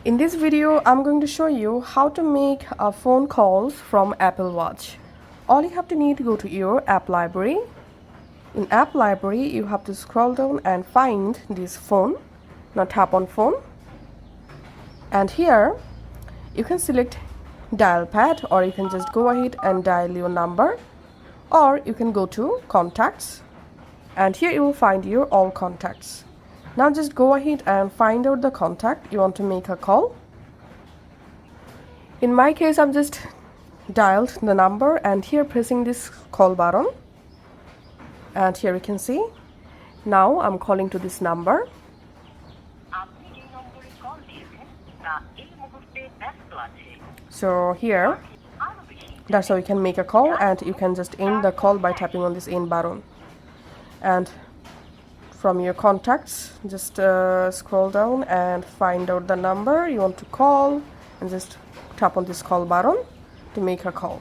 In this video, I'm going to show you how to make phone calls from Apple Watch. All you have to need to go to your app library. In app library, you have to scroll down and find this phone. Now tap on phone. And here, you can select dial pad, or you can just go ahead and dial your number, or you can go to contacts, and here you will find your all contacts. Now just go ahead and find out the contact you want to make a call. In my case, I've just dialed the number and here pressing this call button, and here you can see now I'm calling to this number. So here, that's how you can make a call, and you can just end the call by tapping on this end button. And from your contacts, just scroll down and find out the number you want to call and just tap on this call button to make a call.